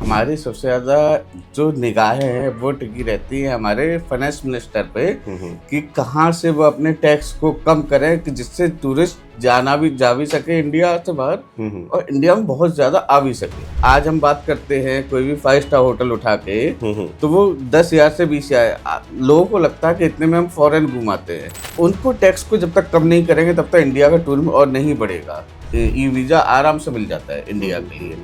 हमारी सबसे ज़्यादा जो निगाहें हैं वो टिकी रहती हैं हमारे फाइनेंस मिनिस्टर पे कि कहाँ से वो अपने टैक्स को कम करें कि जिससे टूरिस्ट जा भी सके इंडिया से बाहर और इंडिया में बहुत ज़्यादा आ भी सके। आज हम बात करते हैं कोई भी 5 स्टार होटल उठा के तो वो 10,000 से 20,000 लोगों को लगता है कि इतने में हम फॉरेन घुमाते हैं। उनको टैक्स को जब तक कम नहीं करेंगे तब तक इंडिया का टूरिज्म और नहीं बढ़ेगा। ई वीज़ा आराम से मिल जाता है इंडिया के लिए,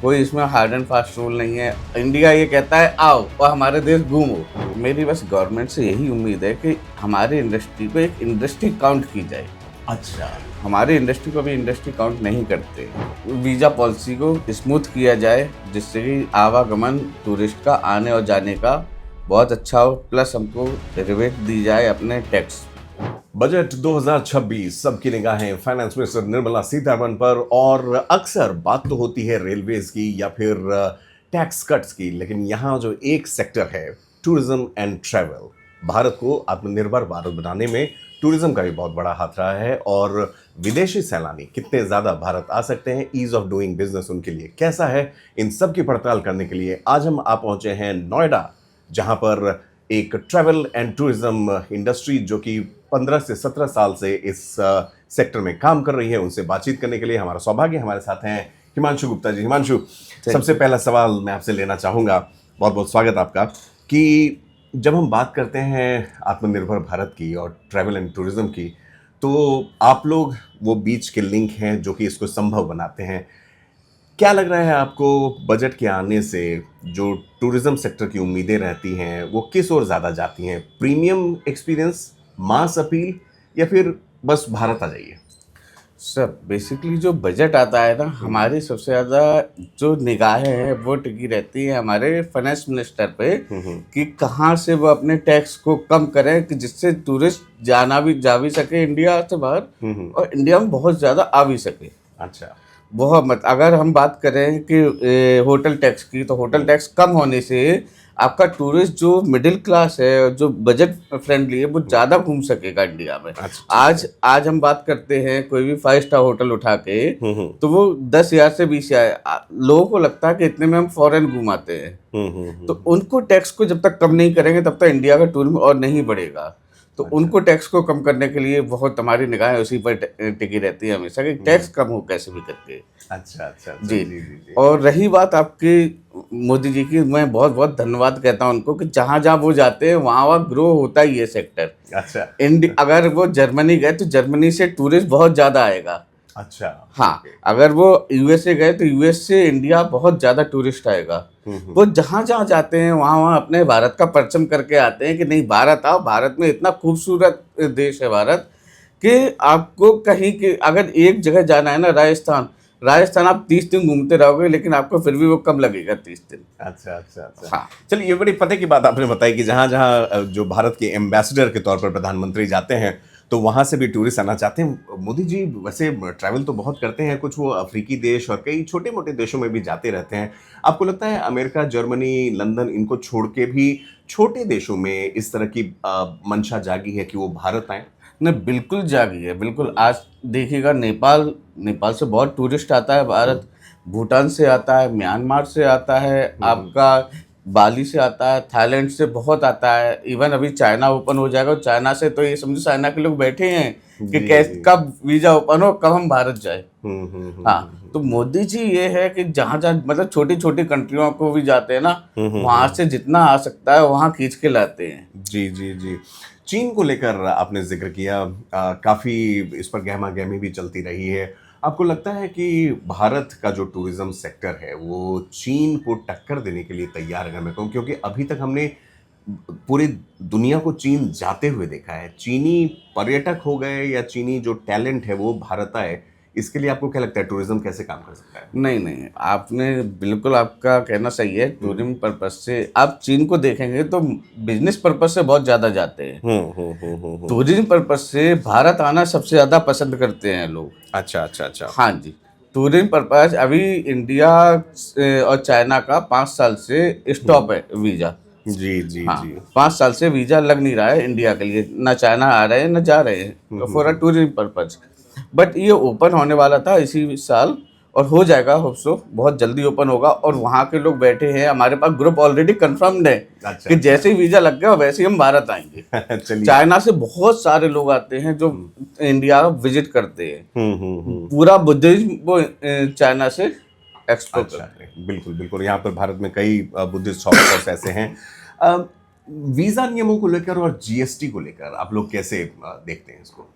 कोई इसमें हार्ड एंड फास्ट रूल नहीं है। इंडिया ये कहता है आओ और हमारे देश घूमो। मेरी बस गवर्नमेंट से यही उम्मीद है कि हमारी इंडस्ट्री को एक इंडस्ट्री काउंट की जाए। अच्छा, हमारी इंडस्ट्री को भी इंडस्ट्री काउंट नहीं करते। वीज़ा पॉलिसी को स्मूथ किया जाए जिससे कि आवागमन टूरिस्ट का आने और जाने का बहुत अच्छा हो, प्लस हमको रिबेट दी जाए अपने टैक्स। बजट 2026 सबकी निगाहें फाइनेंस मिनिस्टर निर्मला सीतारमण पर, और अक्सर बात तो होती है रेलवेज की या फिर टैक्स कट्स की, लेकिन यहाँ जो एक सेक्टर है टूरिज्म एंड ट्रैवल, भारत को आत्मनिर्भर भारत बनाने में टूरिज्म का भी बहुत बड़ा हाथ रहा है। और विदेशी सैलानी कितने ज़्यादा भारत आ सकते हैं, ईज ऑफ डूइंग बिजनेस उनके लिए कैसा है, इन सब की पड़ताल करने के लिए आज हम आ पहुँचे हैं नोएडा, जहाँ पर एक ट्रैवल एंड टूरिज्म इंडस्ट्री जो कि 15 से 17 साल से इस सेक्टर में काम कर रही है, उनसे बातचीत करने के लिए हमारा सौभाग्य हमारे साथ हैं हिमांशु गुप्ता जी। हिमांशु, सबसे पहला सवाल मैं आपसे लेना चाहूँगा, बहुत बहुत स्वागत आपका, कि जब हम बात करते हैं आत्मनिर्भर भारत की और ट्रैवल एंड टूरिज्म की, तो आप लोग वो बीच के लिंक हैं जो कि इसको संभव बनाते हैं। क्या लग रहा है आपको, बजट के आने से जो टूरिज्म सेक्टर की उम्मीदें रहती हैं वो किस ओर ज़्यादा जाती हैं? प्रीमियम एक्सपीरियंस, मास अपील, या फिर बस भारत आ जाइए? सर बेसिकली जो बजट आता है ना, हमारी सबसे ज़्यादा जो निगाहें हैं वो टिकी रहती हैं हमारे फाइनेंस मिनिस्टर पे कि कहाँ से वो अपने टैक्स को कम करें कि जिससे टूरिस्ट जा भी सके इंडिया से बाहर और इंडिया में बहुत ज़्यादा आ भी सके। अच्छा, बहुत मत अगर हम बात करें कि होटल टैक्स की, तो होटल टैक्स कम होने से आपका टूरिस्ट जो मिडिल क्लास है, जो बजट फ्रेंडली है, वो ज़्यादा घूम सकेगा इंडिया में। अच्छा, आज हम बात करते हैं कोई भी 5 स्टार होटल उठा के तो वो 10,000 से 20,000 लोगों को लगता है कि इतने में हम फॉरेन घुमाते हैं। तो उनको टैक्स को जब तक कम नहीं करेंगे तब तक इंडिया का टूरिज्म और नहीं बढ़ेगा। तो उनको टैक्स को कम करने के लिए बहुत हमारी निगाहें उसी पर टिकी रहती है हमेशा कि टैक्स कम हो कैसे भी करके। अच्छा, अच्छा, जी। जी, जी, जी। और रही बात आपकी मोदी जी की, मैं बहुत बहुत धन्यवाद कहता हूं उनको कि जहां जहां वो जाते हैं वहां ग्रो होता ही ये सेक्टर। अच्छा, अगर वो जर्मनी गए तो जर्मनी से टूरिस्ट बहुत ज़्यादा आएगा। अच्छा, हाँ, अगर वो यूएसए गए तो यूएस से इंडिया बहुत ज़्यादा टूरिस्ट आएगा। वो जहाँ जहाँ जाते हैं वहाँ वहाँ अपने भारत का परचम करके आते हैं कि नहीं, भारत आओ, भारत में इतना खूबसूरत देश है भारत कि आपको कहीं के अगर एक जगह जाना है ना, राजस्थान आप 30 दिन घूमते रहोगे लेकिन आपको फिर भी वो कम लगेगा 30 दिन। अच्छा, अच्छा, अच्छा। हाँ। चलिए, ये बड़ी पते की बात आपने बताई कि जहाँ जहाँ जो भारत के एम्बेसडर के तौर पर प्रधानमंत्री जाते हैं तो वहाँ से भी टूरिस्ट आना चाहते हैं। मोदी जी वैसे ट्रैवल तो बहुत करते हैं, कुछ वो अफ्रीकी देश और कई छोटे मोटे देशों में भी जाते रहते हैं। आपको लगता है अमेरिका, जर्मनी, लंदन, इनको छोड़ के भी छोटे देशों में इस तरह की मंशा जागी है कि वो भारत आए? नहीं, बिल्कुल जागी है, बिल्कुल। आज देखिएगा, नेपाल से बहुत टूरिस्ट आता है भारत, भूटान से आता है, म्यांमार से आता है, आपका बाली से आता है, थाईलैंड से बहुत आता है। इवन अभी चाइना ओपन हो जाएगा, चाइना से तो ये समझो चाइना के लोग बैठे हैं कि कब वीज़ा ओपन हो, कब हम भारत जाए। हाँ, तो मोदी जी ये है कि जहाँ जहाँ मतलब छोटी छोटी कंट्रियों को भी जाते हैं ना, वहाँ से जितना आ सकता है वहाँ खींच के लाते हैं। जी, जी, जी। चीन को लेकर आपने जिक्र किया, काफ़ी इस पर गहमा-गहमी भी चलती रही है। आपको लगता है कि भारत का जो टूरिज़्म सेक्टर है वो चीन को टक्कर देने के लिए तैयार है? अगर मैं कहूँ, क्योंकि अभी तक हमने पूरी दुनिया को चीन जाते हुए देखा है। चीनी पर्यटक हो गए या चीनी जो टैलेंट है वो भारत आए, इसके लिए आपको क्या लगता है टूरिज़्म कैसे काम कर सकता है? नहीं, आपने बिल्कुल, आपका कहना सही है। टूरिज्म पर्पज से आप चीन को देखेंगे तो बिजनेस पर्पज से बहुत ज़्यादा जाते हैं। टूरिज्म पर्पज से भारत आना सबसे ज़्यादा पसंद करते हैं लोग। अच्छा, अच्छा, अच्छा। हाँ जी, टूरिज्म पर्पज अभी इंडिया और चाइना का 5 साल से स्टॉप है वीज़ा। जी, जी, हाँ, जी। 5 साल से वीज़ा लग नहीं रहा है इंडिया के लिए, ना चाइना आ रहे हैं ना जा रहे हैं for a tourism purpose. But ये ओपन होने वाला था इसी साल, और हो जाएगा, होप सो बहुत जल्दी ओपन होगा। और वहाँ के लोग बैठे हैं, हमारे पास ग्रुप ऑलरेडी कंफर्म्ड है अच्छा, कि जैसे ही वीजा लग गया वैसे ही हम भारत आएंगे। चलिए। चाइना से बहुत सारे लोग आते हैं जो इंडिया विजिट करते हैं। पूरा बुद्धिज्म वो चाइना से एक्सपोर्ट करते हैं। बिल्कुल बिल्कुल, यहाँ पर भारत में कई बुद्धिस्ट हॉटस्पॉट्स ऐसे हैं। वीजा नियमों को लेकर और जीएसटी को लेकर आप लोग कैसे देखते हैं इसको?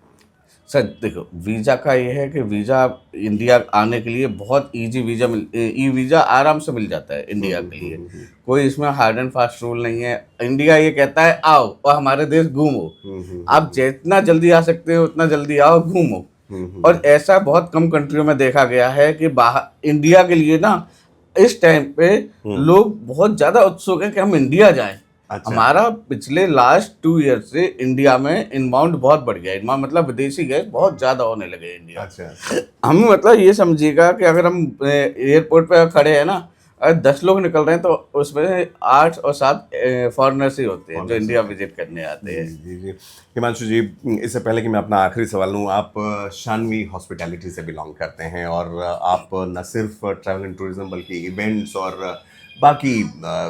सर देखो, वीज़ा का ये है कि वीज़ा इंडिया आने के लिए बहुत इजी वीज़ा ई वीज़ा आराम से मिल जाता है इंडिया के लिए। कोई इसमें हार्ड एंड फास्ट रूल नहीं है। इंडिया ये कहता है आओ और हमारे देश घूमो। आप जितना जल्दी आ सकते हो उतना जल्दी आओ, घूमो। और ऐसा बहुत कम कंट्रियों में देखा गया है कि बाहर इंडिया के लिए ना इस टाइम पे लोग बहुत ज़्यादा उत्सुक हैं कि हम इंडिया जाएं। अच्छा। हमारा पिछले लास्ट 2 ईयर से इंडिया में इनबाउंड बहुत बढ़ गया। इनबाउंड मतलब विदेशी गैस बहुत ज़्यादा होने लगे इंडिया। अच्छा। हम मतलब ये समझिएगा कि अगर हम एयरपोर्ट पे खड़े हैं ना, अगर 10 लोग निकल रहे हैं तो उसमें 8 और 7 फॉरेनर्स ही होते हैं जो इंडिया विजिट करने आते हैं। जी जी हिमांशु जी, इससे पहले कि मैं अपना आखिरी सवाल लूँ, आप शानवी हॉस्पिटैलिटी से बिलोंग करते हैं और आप न सिर्फ ट्रैवल एंड टूरिज्म बल्कि इवेंट्स और बाकी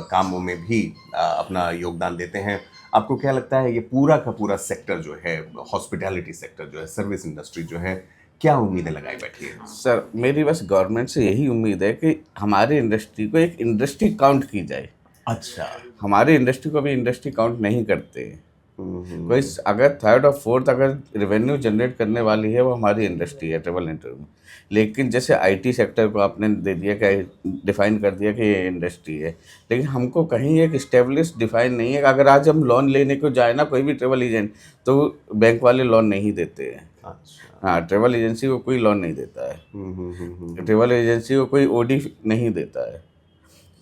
कामों में भी अपना योगदान देते हैं। आपको क्या लगता है ये पूरा का पूरा सेक्टर जो है, हॉस्पिटैलिटी सेक्टर जो है, सर्विस इंडस्ट्री जो है, क्या उम्मीदें लगाई बैठी है? सर मेरी बस गवर्नमेंट से यही उम्मीद है कि हमारी इंडस्ट्री को एक इंडस्ट्री काउंट की जाए। अच्छा। हमारी इंडस्ट्री को भी इंडस्ट्री काउंट नहीं करते। कोई अगर 3rd और 4th अगर रेवेन्यू जनरेट करने वाली है वो हमारी इंडस्ट्री है, ट्रेवल एंड टूरिज्म। लेकिन जैसे आईटी सेक्टर को आपने दे दिया कि डिफाइन कर दिया कि ये इंडस्ट्री है, लेकिन हमको कहीं एक स्टेब्लिश डिफाइन नहीं है कि अगर आज हम लोन लेने को जाए ना, कोई भी ट्रेवल एजेंट, तो बैंक वाले लोन नहीं देते हैं। अच्छा। हाँ, ट्रेवल एजेंसी को कोई लोन नहीं देता है। ट्रेवल एजेंसी को कोई ओडी नहीं देता है।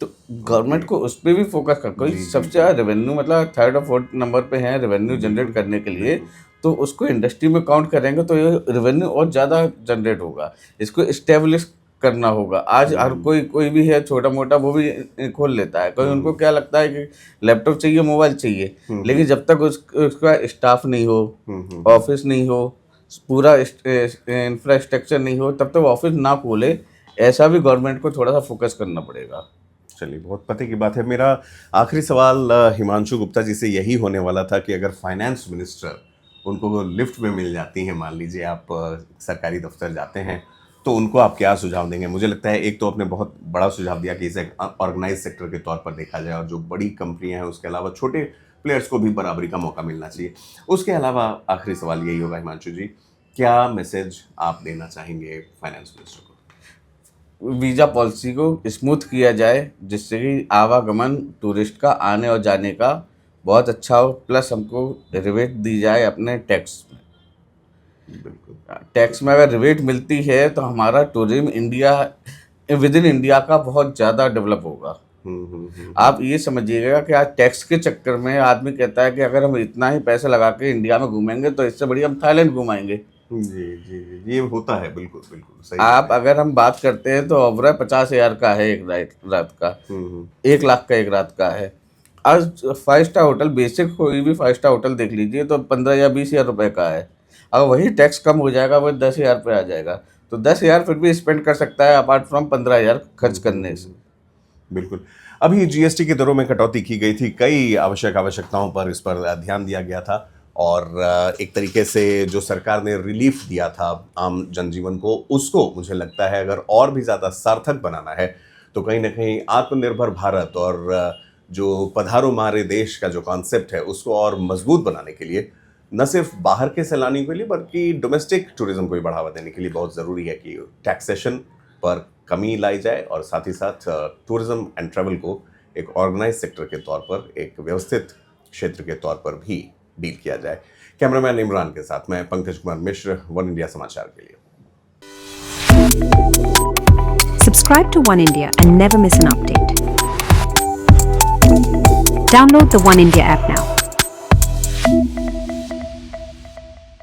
तो गवर्नमेंट को उस पर भी फोकस कर, कोई सबसे ज़्यादा रेवेन्यू मतलब 3rd और 4th नंबर पे है रेवेन्यू जनरेट करने के लिए, तो उसको इंडस्ट्री में काउंट करेंगे तो ये रेवेन्यू और ज़्यादा जनरेट होगा। इसको इस्टेब्लिश करना होगा। आज हर कोई भी है छोटा मोटा वो भी खोल लेता है। कोई उनको क्या लगता है कि लैपटॉप चाहिए, मोबाइल चाहिए, लेकिन जब तक उसका स्टाफ नहीं हो, ऑफिस नहीं हो, पूरा इंफ्रास्ट्रक्चर नहीं हो, तब तक ऑफिस ना खोले। ऐसा भी गवर्नमेंट को थोड़ा सा फोकस करना पड़ेगा। चलिए, बहुत पते की बात है। मेरा आखिरी सवाल हिमांशु गुप्ता जी से यही होने वाला था कि अगर फाइनेंस मिनिस्टर उनको लिफ्ट में मिल जाती हैं, मान लीजिए आप सरकारी दफ्तर जाते हैं, तो उनको आप क्या सुझाव देंगे? मुझे लगता है एक तो आपने बहुत बड़ा सुझाव दिया कि इसे ऑर्गेनाइज सेक्टर के तौर पर देखा जाए और जो बड़ी कंपनियां हैं उसके अलावा छोटे प्लेयर्स को भी बराबरी का मौका मिलना चाहिए। उसके अलावा आखिरी सवाल यही होगा हिमांशु जी, क्या मैसेज आप देना चाहेंगे फाइनेंस मिनिस्टर को? वीज़ा पॉलिसी को स्मूथ किया जाए जिससे कि आवागमन टूरिस्ट का आने और जाने का बहुत अच्छा हो, प्लस हमको रिबेट दी जाए अपने टैक्स में। बिल्कुल। टैक्स में अगर रिबेट मिलती है तो हमारा tourism India with in India का बहुत ज़्यादा डेवलप होगा। आप ये समझिएगा कि आज टैक्स के चक्कर में आदमी कहता है कि अगर हम इतना ही पैसा लगा के इंडिया में घूमेंगे तो इससे बढ़िया हम थाईलैंड घुमाएंगे। जी जी जी, ये होता है। बिल्कुल बिल्कुल सही। आप अगर हम बात करते हैं तो ओवरा 50,000 का है एक रात का, 1 लाख का एक रात का है। आज 5 स्टार होटल, बेसिक कोई भी 5 स्टार होटल देख लीजिए तो 15 या 20,000 रुपये का है। अगर वही टैक्स कम हो जाएगा वो 10,000 पे आ जाएगा, तो 10,000 फिर भी स्पेंड कर सकता है अपार्ट फ्रॉम 15,000 खर्च करने से। बिल्कुल। अभी जीएसटी की दरों में कटौती की गई थी, कई आवश्यकताओं पर इस पर ध्यान दिया गया था और एक तरीके से जो सरकार ने रिलीफ दिया था आम जनजीवन को, उसको मुझे लगता है अगर और भी ज़्यादा सार्थक बनाना है तो कहीं ना कहीं आत्मनिर्भर भारत और जो पधारो मारे देश का जो कॉन्सेप्ट है उसको और मजबूत बनाने के लिए न सिर्फ बाहर के सैलानियों के लिए बल्कि डोमेस्टिक टूरिज्म को भी बढ़ावा देने के लिए बहुत ज़रूरी है कि टैक्सेशन पर कमी लाई जाए और साथ ही साथ टूरिज्म एंड ट्रैवल को एक ऑर्गेनाइज सेक्टर के तौर पर, एक व्यवस्थित क्षेत्र के तौर पर भी डील किया जाए। कैमरामैन इमरान के साथ मैं पंकज कुमार मिश्र, वन इंडिया समाचार के लिए। Subscribe to One India and never miss an update. Download the One India app now.